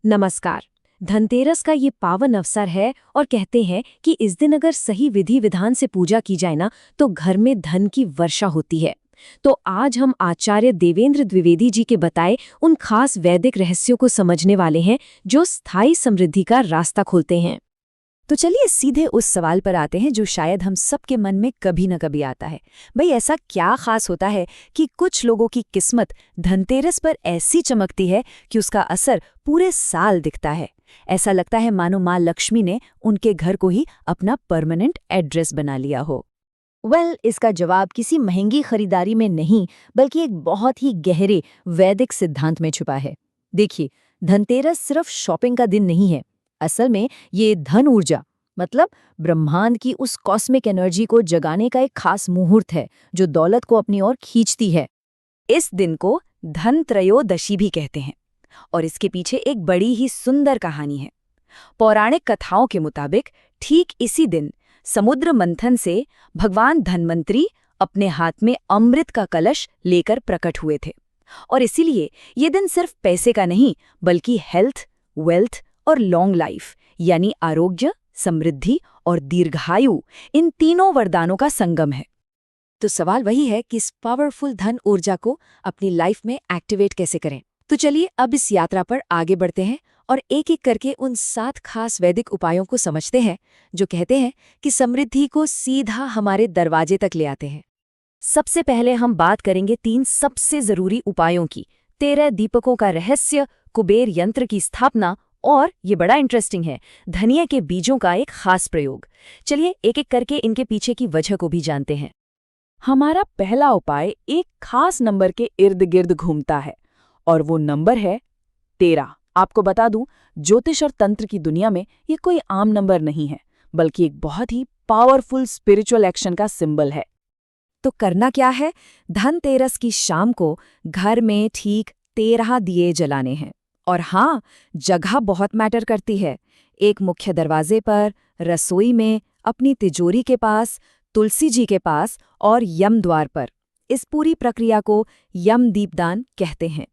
नमस्कार। धनतेरस का ये पावन अवसर है और कहते हैं कि इस दिन अगर सही विधि विधान से पूजा की जाए ना तो घर में धन की वर्षा होती है। तो आज हम आचार्य देवेंद्र द्विवेदी जी के बताए उन खास वैदिक रहस्यों को समझने वाले हैं जो स्थायी समृद्धि का रास्ता खोलते हैं। तो चलिए सीधे उस सवाल पर आते हैं जो शायद हम सबके मन में कभी न कभी आता है। भाई ऐसा क्या खास होता है कि कुछ लोगों की किस्मत धनतेरस पर ऐसी चमकती है कि उसका असर पूरे साल दिखता है। ऐसा लगता है मानो माँ लक्ष्मी ने उनके घर को ही अपना परमानेंट एड्रेस बना लिया हो। इसका जवाब किसी महंगी खरीदारी में नहीं बल्कि एक बहुत ही गहरे वैदिक सिद्धांत में छुपा है। देखिए, धनतेरस सिर्फ शॉपिंग का दिन नहीं है। असल में ये धन ऊर्जा मतलब ब्रह्मांड की उस कॉस्मिक एनर्जी को जगाने का एक खास मुहूर्त है जो दौलत को अपनी ओर खींचती है। इस दिन को धन त्रयोदशी भी कहते हैं और इसके पीछे एक बड़ी ही सुंदर कहानी है। पौराणिक कथाओं के मुताबिक ठीक इसी दिन समुद्र मंथन से भगवान धन्वंतरी अपने हाथ में अमृत का कलश लेकर प्रकट हुए थे और इसीलिए ये दिन सिर्फ पैसे का नहीं बल्कि हेल्थ, वेल्थ और लॉन्ग लाइफ यानी आरोग्य, समृद्धि और दीर्घायु इन तीनों वरदानों का संगम है। तो सवाल वही है कि इस पावरफुल धन ऊर्जा को अपनी लाइफ में एक्टिवेट कैसे करें। तो चलिए अब इस यात्रा पर आगे बढ़ते हैं और एक एक करके उन 7 खास वैदिक उपायों को समझते हैं जो कहते हैं कि समृद्धि को सीधा हमारे दरवाजे तक ले आते हैं। सबसे पहले हम बात करेंगे 3 सबसे जरूरी उपायों की। 13 दीपकों का रहस्य, कुबेर यंत्र की स्थापना और ये बड़ा इंटरेस्टिंग है, धनिया के बीजों का एक खास प्रयोग। चलिए एक एक करके इनके पीछे की वजह को भी जानते हैं। हमारा पहला उपाय एक खास नंबर के इर्द गिर्द घूमता है और वो नंबर है 13। आपको बता दूं, ज्योतिष और तंत्र की दुनिया में ये कोई आम नंबर नहीं है बल्कि एक बहुत ही पावरफुल स्पिरिचुअल एक्शन का सिंबल है। तो करना क्या है? धनतेरस की शाम को घर में ठीक 13 दिए जलाने हैं। और हाँ, जगह बहुत मैटर करती है। एक मुख्य दरवाजे पर, रसोई में, अपनी तिजोरी के पास, तुलसी जी के पास और यम द्वार पर। इस पूरी प्रक्रिया को यम दीपदान कहते हैं।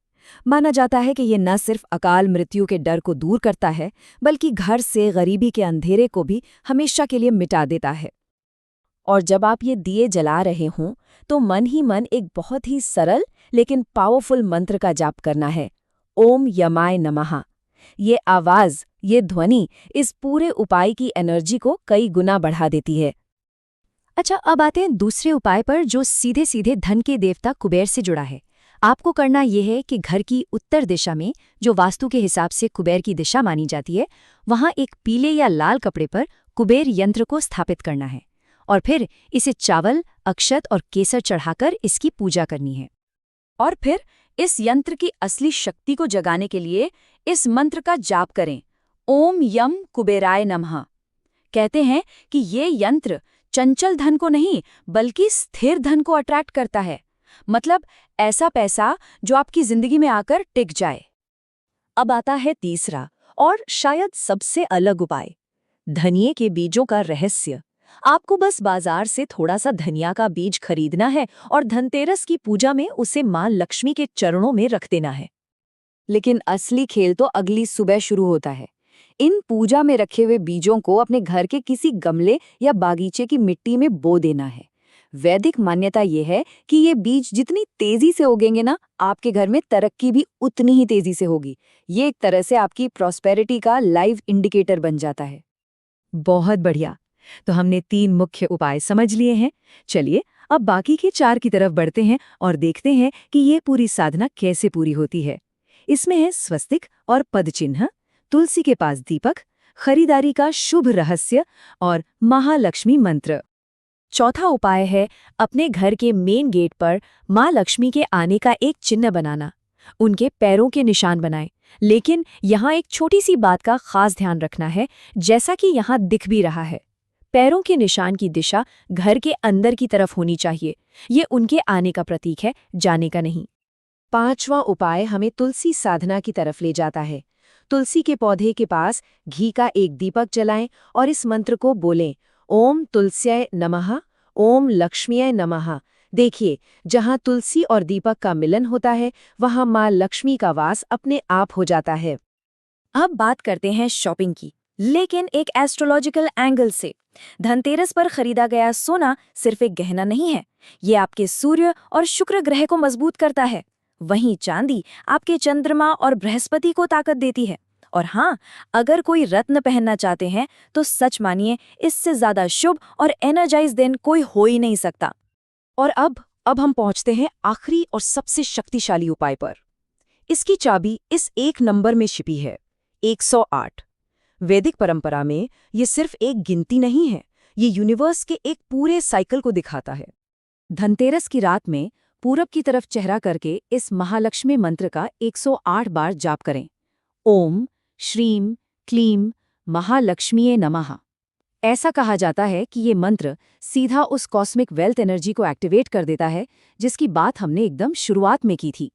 माना जाता है कि ये न सिर्फ अकाल मृत्यु के डर को दूर करता है बल्कि घर से गरीबी के अंधेरे को भी हमेशा के लिए मिटा देता है। और जब आप ये दिए जला रहे हों तो मन ही मन एक बहुत ही सरल लेकिन पावरफुल मंत्र का जाप करना है, ओम यमाय नमः। ये आवाज, ये ध्वनि इस पूरे उपाय की एनर्जी को कई गुना बढ़ा देती है। अच्छा, अब आते हैं दूसरे उपाय पर जो सीधे सीधे धन के देवता कुबेर से जुड़ा है। आपको करना यह है कि घर की उत्तर दिशा में, जो वास्तु के हिसाब से कुबेर की दिशा मानी जाती है, वहां एक पीले या लाल कपड़े पर कुबेर यंत्र को स्थापित करना है और फिर इसे चावल, अक्षत और केसर चढ़ाकर इसकी पूजा करनी है। और फिर इस यंत्र की असली शक्ति को जगाने के लिए इस मंत्र का जाप करें, ओम यम कुबेराय नमः। कहते हैं कि ये यंत्र चंचल धन को नहीं बल्कि स्थिर धन को अट्रैक्ट करता है, मतलब ऐसा पैसा जो आपकी जिंदगी में आकर टिक जाए। अब आता है तीसरा और शायद सबसे अलग उपाय, धनिये के बीजों का रहस्य। आपको बस बाजार से थोड़ा सा धनिया का बीज खरीदना है और धनतेरस की पूजा में उसे मां लक्ष्मी के चरणों में रख देना है। लेकिन असली खेल तो अगली सुबह शुरू होता है। इन पूजा में रखे हुए बीजों को अपने घर के किसी गमले या बागीचे की मिट्टी में बो देना है। वैदिक मान्यता ये है कि ये बीज जितनी तेजी से उगेंगे ना, आपके घर में तरक्की भी उतनी ही तेजी से होगी। ये एक तरह से आपकी प्रॉस्पेरिटी का लाइव इंडिकेटर बन जाता है। बहुत बढ़िया। तो हमने 3 मुख्य उपाय समझ लिए हैं। चलिए अब बाकी के 4 की तरफ बढ़ते हैं और देखते हैं कि ये पूरी साधना कैसे पूरी होती है। इसमें है स्वस्तिक और पदचिन्ह, तुलसी के पास दीपक, खरीदारी का शुभ रहस्य और महालक्ष्मी मंत्र। चौथा उपाय है अपने घर के मेन गेट पर माँ लक्ष्मी के आने का एक चिन्ह बनाना। उनके पैरों के निशान बनाएं। लेकिन यहाँ एक छोटी सी बात का खास ध्यान रखना है, जैसा कि यहाँ दिख भी रहा है। पैरों के निशान की दिशा घर के अंदर की तरफ होनी चाहिए। ये उनके आने का प्रतीक है, जाने का नहीं। 5वां उपाय हमें तुलसी साधना की तरफ ले जाता है। तुलसी के पौधे के पास घी का एक दीपक जलाएं और इस मंत्र को बोलें, ओम तुलस्याय नमः, ओम लक्ष्म्याय नमः। देखिए, जहाँ तुलसी और दीपक का मिलन होता है वहाँ माँ लक्ष्मी का वास अपने आप हो जाता है। अब बात करते हैं शॉपिंग की, लेकिन एक एस्ट्रोलॉजिकल एंगल से। धनतेरस पर खरीदा गया सोना सिर्फ एक गहना नहीं है, ये आपके सूर्य और शुक्र ग्रह को मजबूत करता है। वहीं चांदी आपके चंद्रमा और बृहस्पति को ताकत देती है। और हाँ, अगर कोई रत्न पहनना चाहते हैं तो सच मानिए, इससे ज्यादा शुभ और एनर्जाइज दिन कोई हो ही नहीं सकता। और अब हम पहुंचते हैं आखिरी और सबसे शक्तिशाली उपाय पर। इसकी चाबी इस एक नंबर में छिपी है, 108। वैदिक परंपरा में ये सिर्फ एक गिनती नहीं है, ये यूनिवर्स के एक पूरे साइकिल को दिखाता है। धनतेरस की रात में पूरब की तरफ चेहरा करके इस महालक्ष्मी मंत्र का 108 बार जाप करें। ओम श्रीम क्लीम महालक्ष्मीये नमः। ऐसा कहा जाता है कि ये मंत्र सीधा उस कॉस्मिक वेल्थ एनर्जी को एक्टिवेट कर देता है जिसकी बात हमने एकदम शुरुआत में की थी।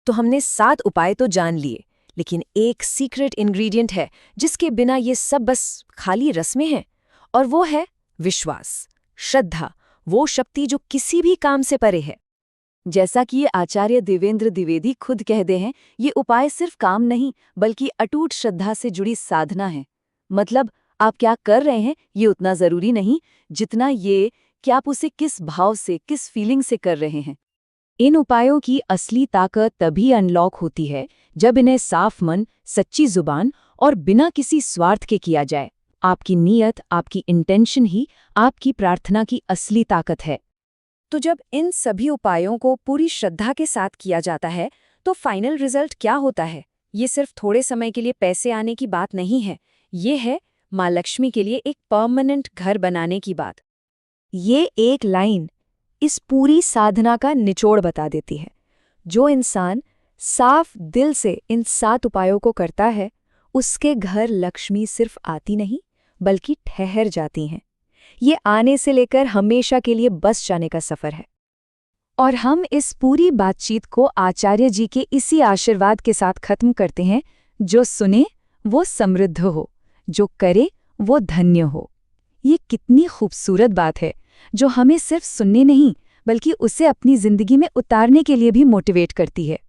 तो हमने 7 उपाय तो जान लिए, लेकिन एक सीक्रेट इंग्रेडिएंट है जिसके बिना ये सब बस खाली रस्में हैं, और वो है विश्वास, श्रद्धा, वो शक्ति जो किसी भी काम से परे है। जैसा कि ये आचार्य देवेंद्र द्विवेदी खुद कहते हैं, ये उपाय सिर्फ काम नहीं बल्कि अटूट श्रद्धा से जुड़ी साधना है। मतलब आप क्या कर रहे हैं ये उतना जरूरी नहीं जितना ये कि आप उसे किस भाव से, किस फीलिंग से कर रहे हैं। इन उपायों की असली ताकत तभी अनलॉक होती है जब इन्हें साफ मन, सच्ची जुबान और बिना किसी स्वार्थ के किया जाए। आपकी नीयत, आपकी इंटेंशन ही आपकी प्रार्थना की असली ताकत है। तो जब इन सभी उपायों को पूरी श्रद्धा के साथ किया जाता है तो फाइनल रिजल्ट क्या होता है? ये सिर्फ थोड़े समय के लिए पैसे आने की बात नहीं है, ये है माँ लक्ष्मी के लिए एक परमानेंट घर बनाने की बात। ये एक लाइन इस पूरी साधना का निचोड़ बता देती है। जो इंसान साफ दिल से इन 7 उपायों को करता है, उसके घर लक्ष्मी सिर्फ आती नहीं बल्कि ठहर जाती हैं। ये आने से लेकर हमेशा के लिए बस जाने का सफर है। और हम इस पूरी बातचीत को आचार्य जी के इसी आशीर्वाद के साथ खत्म करते हैं, जो सुने वो समृद्ध हो, जो करे वो धन्य हो। ये कितनी खूबसूरत बात है जो हमें सिर्फ सुनने नहीं बल्कि उसे अपनी जिंदगी में उतारने के लिए भी मोटिवेट करती है।